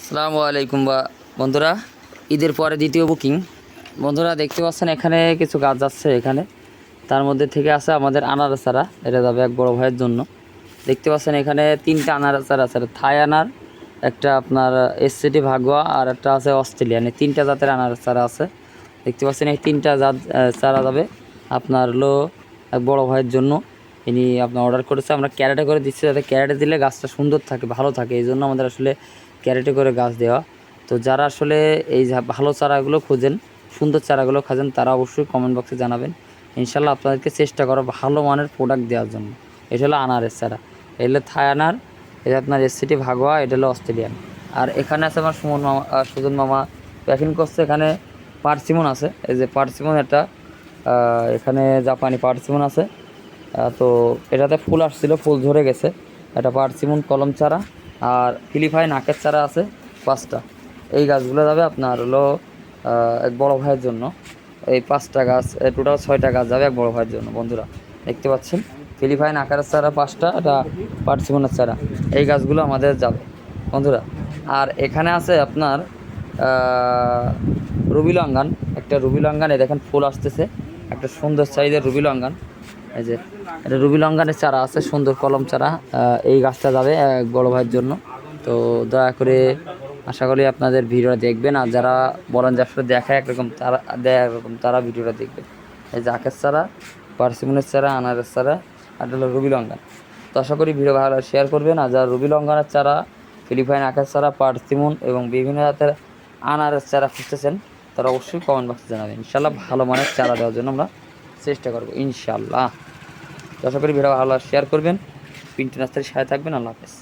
আসসালামু আলাইকুম বন্ধুরা, ঈদের পরে দ্বিতীয় বুকিং। বন্ধুরা দেখতে পাচ্ছেন এখানে কিছু গাছ যাচ্ছে, এখানে তার মধ্যে থেকে আছে আমাদের আনারস চারা। এটা যাবে এক বড় ভাইয়ের জন্য। দেখতে পাচ্ছেন এখানে তিনটা আনারস চারা আছে, থাই আনার, একটা আপনার এসসিটি ভাগুয়া, আর একটা আছে অস্ট্রেলিয়ান। এই তিনটা জাতের আনারস চারা আছে। দেখতে পাচ্ছেন এই তিনটা জাত চারা যাবে আপনার এক বড় ভাইয়ের জন্য। ইনি আপনার অর্ডার করেছে, আমরা ক্যারেটে করে দিচ্ছি, যাতে ক্যারেটে দিলে গাছটা সুন্দর থাকে, ভালো থাকে। এই জন্য আমাদের আসলে ক্যারেটে করে গাছ দেওয়া। তো যারা আসলে এই ভালো চারাগুলো খোঁজেন, সুন্দর চারাগুলো খাজেন, তারা অবশ্যই কমেন্ট বক্সে জানাবেন। ইনশাল্লাহ আপনাদেরকে চেষ্টা করো ভালো মানের প্রোডাক্ট দেওয়ার জন্য। এটা হলো আনারের চারা, এটা হলো থাই আনার, এটা আপনার এসসিটি ভাগোয়া, এটা হলো অস্ট্রেলিয়ান। আর এখানে আছে আমার সুজন মামা প্যাকিং করছে। এখানে পার্সিমন আছে, এই যে পার্সিমন, একটা এখানে জাপানি পার্সিমন আছে। তো এটাতে ফুল আসছিল, ফুল ঝরে গেছে। এটা পার্সিমন কলম চারা, আর ফিলিপাইন আখের চারা আছে 5টা। এই গাছগুলো যাবে আপনার হলো এক বড় ভাইয়ের জন্য। এই 5টা গাছ, টোটাল 6টা গাছ যাবে এক বড় ভাইয়ের জন্য। বন্ধুরা দেখতে পাচ্ছেন ফিলিপাইন আখের চারা 5টা, এটা পার্সিমনের চারা। এই গাছগুলো আমাদের যাবে বন্ধুরা। আর এখানে আছে আপনার রুবি লঙ্ঘন, একটা রুবি লঙ্ঘন। এই দেখেন ফুল আসতেছে, একটা সুন্দর সাইজের রুবি লঙ্ঘন। এই যে এটা রুবি লঙ্ঘনের চারা আছে, সুন্দর কলম চারা। এই গাছটা যাবে এক বড় ভাইয়ের জন্য। তো দয়া করে আশা করি আপনাদের ভিডিওটা দেখবেন, আর যারা বলেন যে আসলে দেখা একরকম, তারা দেয় একরকম, তারা ভিডিওটা দেখবেন। এই যে আখের চারা, পার্সিমনের চারা, আনারের চারা, আর হলো রুবি লঙ্ঘন। তো আশা করি ভিডিও ভালো শেয়ার করবেন। আর যারা রুবি লঙ্ঘনের চারা, ফিলিপাইন আখের চারা, পার্সিমন এবং বিভিন্ন জাতের আনারের চারা খুঁজতেছেন, তারা অবশ্যই কমেন্ট বক্সে জানাবেন। ইনশাল্লাহ ভালো মানের চারা দেওয়ার জন্য আমরা চেষ্টা করবো ইনশাল্লাহ। আশা করি ভিডিও ভালো শেয়ার করবেন। পিন্টু নার্সারির সাথে থাকবেন। আল্লাহ হাফেজ।